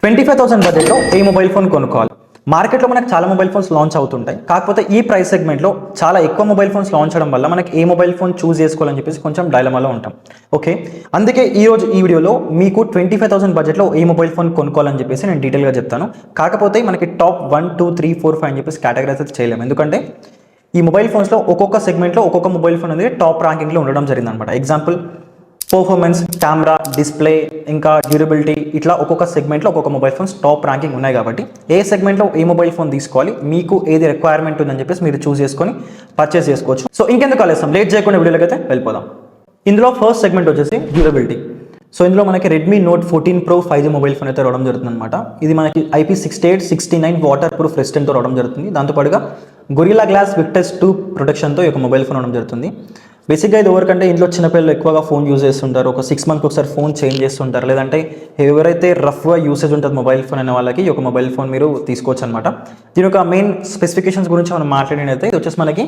25,000 బడ్జెట్లో ఏ mobile phone కొనుక్కోవాలి? మార్కెట్లో మనకు చాలా మొబైల్ ఫోన్స్ లాంచ్ అవుతుంటాయి. కాకపోతే ఈ ప్రైస్ సెగ్మెంట్లో చాలా ఎక్కువ మొబైల్ ఫోన్స్ లాంచ్ అవడం వల్ల మనకి ఏ మొబైల్ ఫోన్ చూస్ చేసుకోవాలని చెప్పేసి కొంచెం డైలమాలో ఉంటాం. ఓకే, అందుకే ఈరోజు ఈ వీడియోలో మీకు 25,000 బడ్జెట్లో ఏ మొబైల్ ఫోన్ కొనుక్కోవాలని చెప్పేసి నేను డీటెయిల్గా చెప్తాను. కాకపోతే మనకి టాప్ 1, 2, 3, 4, 5 అని చెప్పేసి కేటగరైజ్ అయితే చేయలేము. ఎందుకంటే ఈ మొబైల్ ఫోన్స్లో ఒక్కొక్క సెగ్మెంట్లో ఒక్కొక్క మొబైల్ ఫోన్ అనేది టాప్ ర్యాంకింగ్లో ఉండడం జరిగిందనమాట. ఎగ్జాంపుల్ పర్ఫార్మెన్స్, కెమెరా, డిస్ప్లే, ఇంకా డ్యూరబిలిటీ, ఇట్లా ఒక్కొక్క సెగ్మెంట్లో ఒక్కొక్క మొబైల్ ఫోన్స్ టాప్ ర్యాంకింగ్ ఉన్నాయి. కాబట్టి ఏ సెగ్మెంట్లో ఏ మొబైల్ ఫోన్ తీసుకోవాలి, మీకు ఏది రిక్వైర్మెంట్ ఉందని చెప్పేసి మీరు చూస్ చేసుకొని పర్చేస్ చేసుకోవచ్చు. సో ఇంకెందుకు ఆలస్యం, లేట్ చేయకుండా వీడియోలోకి అయితే వెళ్ళిపోదాం. ఇందులో ఫస్ట్ సెగ్మెంట్ వచ్చేసి డ్యూరబిలిటీ. సో ఇందులో మనకి Redmi note 14 Pro 5G mobile phone అయితే రావడం జరుగుతుంది అనమాట. ఇది మనకి IP6869 వాటర్ ప్రూఫ్ రెసిస్టెంట్తో రావడం జరుగుతుంది. దాంతోపాటుగా గొరిల్లా గ్లాస్ విక్టస్ 2 ప్రొటెక్షన్తో ఈ యొక్క మొబైల్ ఫోన్ రావడం జరుగుతుంది. బేసిక్గా ఇది ఎవరికంటే ఇంట్లో చిన్నపిల్లలు ఎక్కువగా ఫోన్ యూజ్ చేస్తుంటారు, ఒక 6 months ఒకసారి ఫోన్ చేంజ్ చేస్తుంటారు, లేదంటే ఎవరైతే రఫ్గా యూసేజ్ ఉంటుంది మొబైల్ ఫోన్ అనే వాళ్ళకి ఈ ఒక మొబైల్ ఫోన్ మీరు తీసుకోవచ్చు అనమాట. దీని యొక్క మెయిన్ స్పెసిఫికేషన్స్ గురించి మనం మాట్లాడినైతే ఇది వచ్చేసి మనకి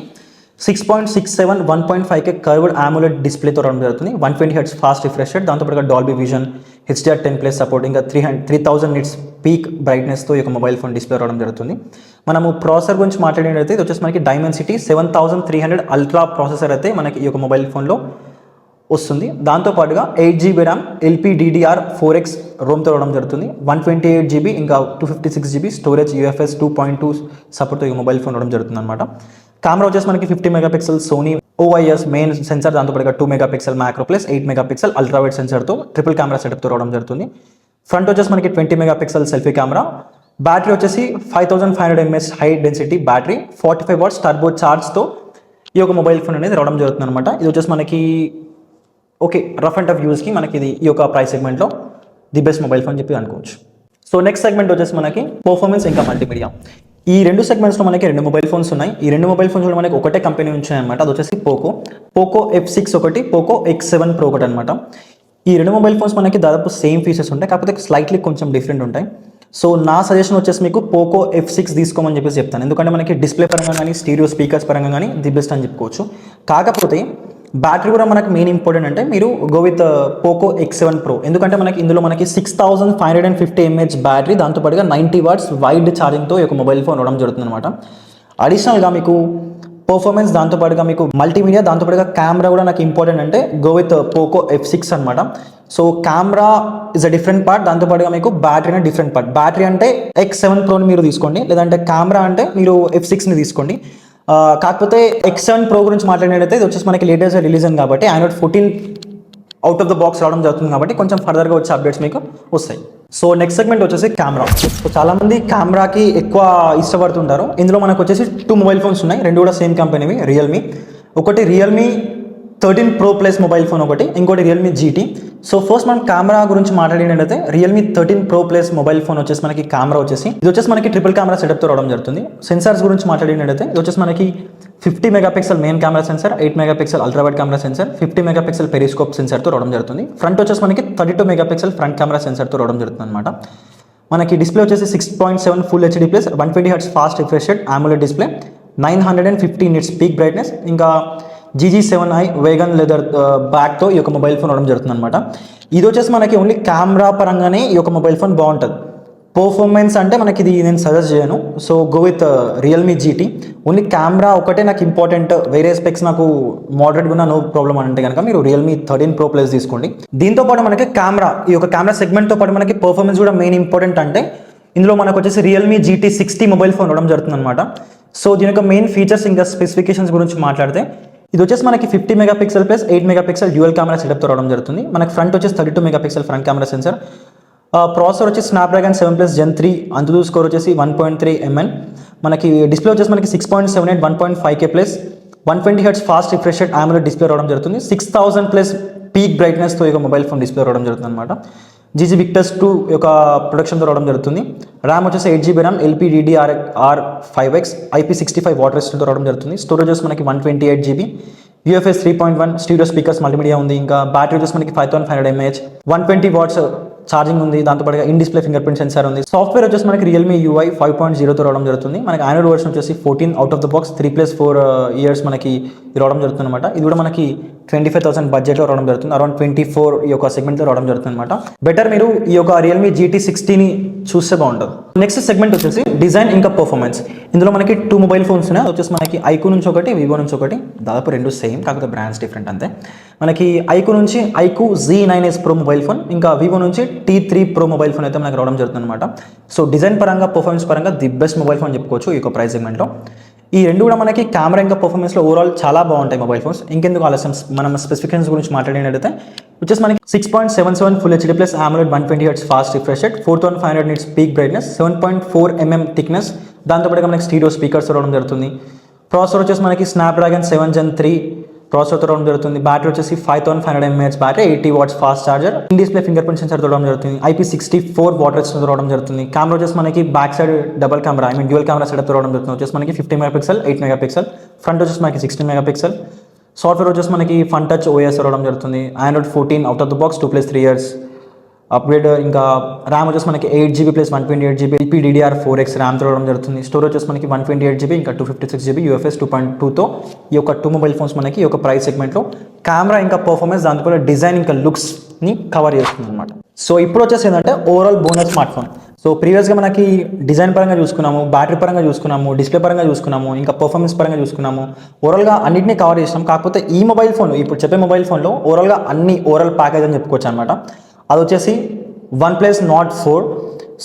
6.67 1.5K కర్వ్డ్ AMOLED డిస్ప్లేతో రావడం జరుగుతుంది. 120 Hz ఫాస్ట్ రిఫ్రెష్ రేట్, దాంతోపాటుగా డాల్బీ విజన్, HDR10+ సపోర్ట్, ఇంకా 3000 nits పీక్ బ్రైట్నెస్తో ఈ యొక్క మొబైల్ ఫోన్ డిస్ప్లే రావడం జరుగుతుంది. మనము ప్రాసెసర్ గురించి మాట్లాడినట్లయితే ఇది వచ్చేసి మనకి Dimensity 7300 అల్ట్రా ప్రాసెసర్ అయితే మనకి ఈ యొక్క మొబైల్ ఫోన్లో వస్తుంది. దాంతోపాటుగా 8GB RAM LPDDR4X రోమ్తో రావడం జరుగుతుంది. 128GB ఇంకా 256GB స్టోరేజ్, UFS 2.2 సపోర్ట్తో ఈ మొబైల్ ఫోన్ రావడం జరుగుతుంది అనమాట. కెమెరా వచ్చేసి మనకి 50 MP Sony OIS main sensor, దాంతోపాటుగా 2 MP macro plus 8 MP ultra wide సెన్సార్తో ట్రిపుల్ కెమెరా సెటప్తో రావడం జరుగుతుంది. ఫ్రంట్ వచ్చేసి మనకి 20 MP సెల్ఫీ కెమెరా. బ్యాటరీ వచ్చేసి 5500 mAh high density battery, 45 watts turbo ఛార్జ్తో ఈ యొక్క మొబైల్ ఫోన్ అనేది రావడం జరుగుతుంది అనమాట. ఇది వచ్చేసి మనకి ఓకే రఫ్ అండ్ టఫ్ యూస్కి మనకి ఇది ఈ యొక్క ప్రైస్ సెగ్మెంట్లో ది బెస్ట్ మొబైల్ ఫోన్ చెప్పి అనుకోవచ్చు. సో నెక్స్ట్ సెగ్మెంట్ వచ్చేసి మనకి పర్ఫార్మెన్స్ ఇంకా మల్టీమీడియా. ఈ రెండు సెగ్మెంట్స్లో మనకి 2 మొబైల్ ఫోన్స్ ఉన్నాయి. ఈ 2 మొబైల్ ఫోన్స్ కూడా మనకి ఒకటే కంపెనీ నుంచి అనమాట. అది వచ్చేసి పోకో F6 ఒకటి, పోకో X7 Pro ఒకటి అనమాట. ఈ 2 మొబైల్ ఫోన్స్ మనకి దాదాపు సేమ్ ఫీచర్స్ ఉంటాయి, కాకపోతే స్లైట్లీ కొంచెం డిఫరెంట్ ఉంటాయి. సో నా సజెషన్ వచ్చేసి మీకు పోకో F6 తీసుకోమని చెప్పేసి చెప్తాను. ఎందుకంటే మనకి డిస్ప్లే పరంగా కానీ స్టీరియో స్పీకర్స్ పరంగా కానీ ది బెస్ట్ అని చెప్పుకోవచ్చు. కాకపోతే బ్యాటరీ కూడా మనకి మెయిన్ ఇంపార్టెంట్ అంటే మీరు go with Poco X7 Pro. ఎందుకంటే మనకి ఇందులో మనకి 6550 mAh బ్యాటరీ, దాంతోపాటుగా 90 watts వైడ్ ఛార్జింగ్తో ఈ యొక్క మొబైల్ ఫోన్ రావడం జరుగుతుంది అనమాట. అడిషనల్గా మీకు పర్ఫార్మెన్స్, దాంతోపాటుగా మీకు మల్టీమీడియా, దాంతోపాటుగా కెమెరా కూడా నాకు ఇంపార్టెంట్ అంటే గో విత్ పోకో F6 అనమాట. So camera is a different part, దాంతోపాటుగా మీకు బ్యాటరీ అనే డిఫరెంట్ పార్ట్. బ్యాటరీ అంటే X7 Proని మీరు తీసుకోండి, లేదంటే కెమెరా అంటే మీరు F6ని తీసుకోండి. కాకపోతే X7 Pro గురించి మాట్లాడినట్లయితే ఇది వచ్చేసి మనకి లేటెస్ట్ రిలీజ్ అయింది కాబట్టి Android 14 out of the box రావడం జరుగుతుంది కాబట్టి కొంచెం ఫర్దర్గా వచ్చే అప్డేట్స్ మీకు వస్తాయి. సో నెక్స్ట్ సెగ్మెంట్ వచ్చేసి కెమెరా. సో చాలామంది కెమెరాకి ఎక్కువ ఇష్టపడుతుంటారు. ఇందులో మనకు వచ్చేసి 2 మొబైల్ ఫోన్స్ ఉన్నాయి, 2 కూడా సేమ్ కంపెనీవి. రియల్మీ ఒకటి Realme 13 Pro Plus mobile phone ఒకటి, ఇంకోటి రియల్మీ GT. సో ఫస్ట్ మనం కెమెరా గురించి మాట్లాడినట్లయితే Realme 13 Pro Plus mobile phone వచ్చేసి మనకి కెమెరా వచ్చేసి ఇది వచ్చేసి మనకి ట్రిపుల్ కెమెరా సెటప్తో రావడం జరుగుతుంది. సెన్సార్స్ గురించి మాట్లాడినట్లయితే ఇది వచ్చేసి మనకి 50 MP main camera sensor, 8 MP ultra wide camera sensor, 50 MP periscope సెన్సార్తో రావడం జరుగుతుంది. ఫ్రంట్ వచ్చేసి మనకి 32 MP ఫ్రంట్ కెమెరా సెన్సార్తో రావడం జరుగుతుంది అనమాట. మనకి డిస్ప్లే వచ్చేసి 6.7 full HD plus 120 Hz fast refresh rate AMOLED display, 950 nits peak brightness, ఇంకా GG7i వేగన్ లెదర్ బ్యాక్తో ఈ యొక్క మొబైల్ ఫోన్ రావడం జరుగుతుంది అనమాట. ఇది వచ్చేసి మనకి ఓన్లీ కెమెరా పరంగానే ఈ యొక్క మొబైల్ ఫోన్ బాగుంటుంది. పర్ఫార్మెన్స్ అంటే మనకి ఇది నేను సజెస్ట్ చేయను. So go with Realme GT. Only camera ఒకటే నాకు ఇంపార్టెంట్, వేరే స్పెక్స్ నాకు మోడరేట్గా ఉన్న నో ప్రాబ్లం అని అంటే కనుక మీరు రియల్మీ 13 Pro Plus తీసుకోండి. దీంతో పాటు మనకి కెమెరా, ఈ యొక్క కెమెరా సెగ్మెంట్తో పాటు మనకి పర్ఫార్మెన్స్ కూడా మెయిన్ ఇంపార్టెంట్. అంటే ఇందులో మనకు వచ్చేసి రియల్మీ GT 60 మొబైల్ ఫోన్ రావడం జరుగుతుంది అనమాట. సో దీని యొక్క మెయిన్ ఫీచర్స్ ఇంకా స్పెసిఫికేషన్స్ గురించి మాట్లాడితే ఇది వచ్చేసి మనకి 50 MP plus 8 MP dual camera సెటప్తో రావడం జరుగుతుంది. మనకి ఫ్రంట్ వచ్చేసి 32 MP front camera sensor. Processor వచ్చేసి స్నాప్డ్రాగన్ 7+ Gen 3, అంతుదు స్కోర్ వచ్చేసి 1.3 MN. మనకి డిస్ప్లే వచ్చేసి మనకి 6.78 1.5K plus 120 Hz fast refresh rate AMOLED display రావడం జరుగుతుంది. 6000+ పీక్ బ్రైట్నెస్తో ఈ మొబైల్ ఫోన్ డిస్ప్లే రావడం జరుగుతుంది అనమాట. GG విక్టస్ 2 యొక్క ప్రొడక్షన్తో రావడం జరుగుతుంది. ర్యామ్ వచ్చేసి 8GB RAM LPDDR5X IP65 water రెసిస్టెంట్తో రావడం జరుగుతుంది. స్టోరేజ్ వచ్చేసి మనకి 128GB, UFS 3.1 stereo speakers multimedia ఉంది. ఇంకా బ్యాటరీ వచ్చేసి మనకి 5500 mAh 120 watts ఛార్జింగ్ ఉంది, దాంతోపాటుగా in display finger print censor ఉంది. సాఫ్ట్వేర్ వచ్చేసి మనకి రియల్మీ UI 5.0తో రావడం జరుగుతుంది. మనకి ఆండ్రాయిడ్ వర్షన్ వచ్చేసి 14 out of the box 3+4 years మనకి రావడం జరుగుతుంది అనమాట. ఇది కూడా మనకి 25,000 బడ్జెట్లో రావడం జరుగుతుంది. అరౌండ్ 24 ఈ యొక్క సెగ్మెంట్లో రావడం జరుగుతుంది అనమాట. బెటర్ మీరు ఈ యొక్క రియల్మీ GT60ని చూస్తే బాగుంటుంది. నెక్స్ట్ సెగ్మెంట్ వచ్చేసి డిజైన్ ఇంకా పర్ఫార్మెన్స్. ఇందులో మనకి 2 మొబైల్ ఫోన్స్ ఉన్నాయి. వచ్చేసి మనకి ఐక్యూ నుంచి ఒకటి, వివో నుంచి ఒకటి, దాదాపు రెండు సేమ్, కాకపోతే బ్రాండ్స్ డిఫరెంట్ అంతే. మనకి ఐక్యూ నుంచి iQOO Z9s Pro mobile phone, ఇంకా వివో నుంచి T3 Pro మొబైల్ ఫోన్ అయితే మనకి రావడం జరుగుతుంది అనమాట. సో డిజైన్ పరంగా, పర్ఫార్మెన్స్ పరంగా ది బెస్ట్ మొబైల్ ఫోన్ చెప్పుకోవచ్చు ఈ యొక్క ప్రైస్ సెగ్మెంట్లో. ఈ రెండు కూడా మనకి కెమెరా ఇంకా పర్ఫార్మెన్స్లో ఓవరాల్ చాలా బాగుంటాయి మొబైల్ ఫోన్స్. ఇంకెందుకు ఆలస్యం, మనం స్పెసిఫికేషన్స్ గురించి మాట్లాడినట్టయితే వచ్చేసి మనకి 6.77 full HD plus AMOLED 120Hz fast refresh rate, 4500 nits peak brightness, 7.4 mm thickness, దాంతోపాటుగా మనకి స్టీరియో స్పీకర్స్ రావడం జరుగుతుంది. ప్రాసెసర్ వచ్చేసి మనకి స్నాప్డ్రాగన్ 7 Gen 3 ప్రాసెసర్తో రావడం జరుగుతుంది. బ్యాటరీ వచ్చేసి 5500 mAh battery, 80 watts fast charger, in display finger print censor రావడం జరుగుతుంది. IP64 వాటర్ రెసిస్టెన్స్ రావడం జరుగుతుంది. కెమెరా వచ్చేసి మనకి back side double camera, dual camera setup రావడం జరుగుతుంది. వచ్చేసి మనకి 50 MP, 8 MP, ఫ్రంట్ వచ్చేసి మనకి 16 MP. సాఫ్ట్వేర్ వచ్చేసి మనకి ఫన్ టచ్ OS రావడం జరుగుతుంది. Android 14 out of the box 2+3 years upgrade. ఇంకా ర్యామ్ వచ్చేసి మనకి 8GB plus 128GB LPDDR4X RAM రావడం జరుగుతుంది. స్టోరేజ్ వచ్చేసి మనకి 128GB ఇంకా 256GB UFS 2.2తో ఈ యొక్క 2 మొబైల్ ఫోన్స్ మనకి ఈ యొక్క ప్రైస్ సెగ్మెంట్లో కెమెరా ఇంకా పర్ఫార్మెన్స్, దాంతో డిజైన్ ఇంకా లుక్స్ని కవర్ చేస్తుంది అనమాట. సో ఇప్పుడు వచ్చేసి ఏంటంటే overall bonus smart phone. So ప్రీవియస్గా మనకి డిజైన్ పరంగా చూసుకున్నాము, బ్యాటరీ పరంగా చూసుకున్నాము, డిస్ప్లే పరంగా చూసుకున్నాము, ఇంకా పర్ఫార్మెన్స్ పరంగా చూసుకున్నాము. ఓవరాల్గా అన్నింటినీ కవర్ చేసినాం. కాకపోతే ఈ మొబైల్ ఫోన్, ఇప్పుడు చెప్పే మొబైల్ ఫోన్లో ఓవరాల్గా అన్ని ఓవరాల్ ప్యాకేజ్ అని చెప్పుకోవచ్చు అనమాట. అది వచ్చేసి OnePlus Nord 4.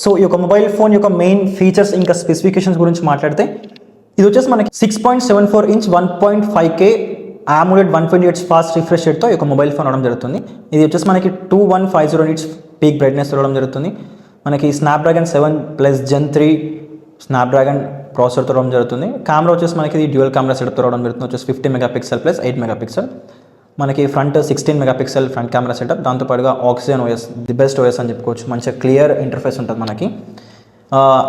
సో ఈ యొక్క మొబైల్ ఫోన్ యొక్క మెయిన్ ఫీచర్స్ ఇంకా స్పెసిఫికేషన్స్ గురించి మాట్లాడితే, ఇది వచ్చేసి మనకి 6.74 inch 1.5K AMOLED 120Hz fast refresh రేట్తో ఈ యొక్క మొబైల్ ఫోన్ రావడం జరుగుతుంది. ఇది వచ్చేసి మనకి 2150 nits పీక్ బ్రైట్నెస్ రావడం జరుగుతుంది. మనకి స్నాప్డ్రాగన్ 7+ Gen 3 స్నాప్డ్రాగన్ ప్రాసెసర్తో రావడం జరుగుతుంది. కెమెరా వచ్చేసి మనకి ఇది డ్యూయల్ కెమెరా సెటప్తో రావడం జరుగుతుంది. వచ్చేసి 50 MP ప్లస్ 8 MP. మనకి front 16 MP front camera setup, దాంతోపాటుగా Oxygen OS the best OS అని చెప్పుకోవచ్చు. మంచిగా క్లియర్ ఇంటర్ఫేస్ ఉంటుంది మనకి.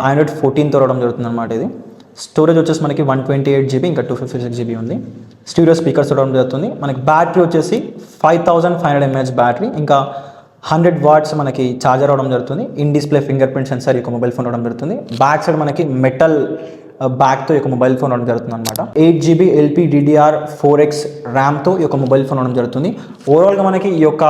ఆండ్రాయిడ్ 14తో రావడం జరుగుతుంది అనమాట. ఇది స్టోరేజ్ వచ్చేసి మనకి 128GB ఇంకా 256GB ఉంది. స్టీరియో స్పీకర్స్ రావడం జరుగుతుంది. మనకి బ్యాటరీ వచ్చేసి 5500 mAh బ్యాటరీ, ఇంకా 100 watts మనకి ఛార్జర్ రావడం జరుగుతుంది. In display finger print censor ఈ మొబైల్ ఫోన్ రావడం జరుగుతుంది. బ్యాక్ సైడ్ మనకి మెటల్ బ్యాక్తో ఈ మొబైల్ ఫోన్ రావడం జరుగుతుంది అనమాట. 8GB LPDDR4X ర్యామ్తో ఈ మొబైల్ ఫోన్ రావడం జరుగుతుంది. ఓవరాల్గా మనకి ఈ యొక్క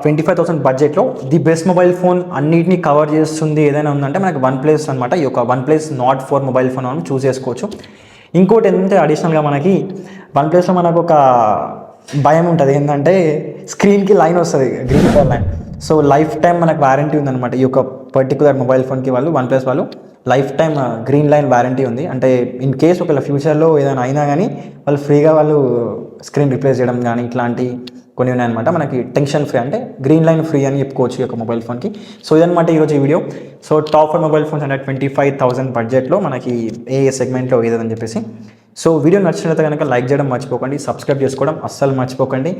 25,000 బడ్జెట్లో ది బెస్ట్ మొబైల్ ఫోన్ అన్నిటినీ కవర్ చేస్తుంది ఏదైనా ఉందంటే మనకి OnePlus అనమాట. ఈ యొక్క OnePlus Nord 4 మొబైల్ ఫోన్ మనం చూస్ చేసుకోవచ్చు. ఇంకోటి ఏంటంటే అడిషనల్గా మనకి OnePlusలో మనకు ఒక భయం ఉంటుంది, ఏంటంటే స్క్రీన్కి లైన్ వస్తుంది, green colour line. So life time మనకు వారంటీ ఉందన్నమాట ఈ యొక్క పర్టికులర్ మొబైల్ ఫోన్కి. వాళ్ళు OnePlus వాళ్ళు life time green line warranty ఉంది. అంటే ఇన్ కేస్ ఒకవేళ ఫ్యూచర్లో ఏదైనా అయినా కానీ వాళ్ళు ఫ్రీగా వాళ్ళు స్క్రీన్ రిప్లేస్ చేయడం కానీ ఇట్లాంటి కొన్ని ఉన్నాయన్నమాట. మనకి టెన్షన్ ఫ్రీ, అంటే గ్రీన్ లైన్ ఫ్రీ అని చెప్పుకోవచ్చు ఈ యొక్క మొబైల్ ఫోన్కి. సో ఇదన్నమాట ఈరోజు ఈ video. So top 4 mobile phones అంటే 25,000 బడ్జెట్లో మనకి ఏ సెగ్మెంట్లో ఏదని చెప్పేసి. సో వీడియో నచ్చినట్లయితే కనుక లైక్ చేయడం మర్చిపోకండి, సబ్స్క్రైబ్ చేసుకోవడం అస్సలు మర్చిపోకండి.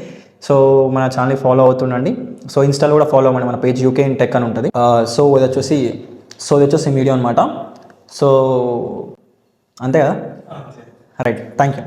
సో మన ఛానల్ని ఫాలో అవుతుండండి. సో ఇన్స్టాలో కూడా ఫాలో అవ్వండి, మన పేజ్ UK in Tech అని ఉంటుంది. సో ఇది వచ్చేసి వీడియో అనమాట. సో అంతే కదా, రైట్, థ్యాంక్ యూ.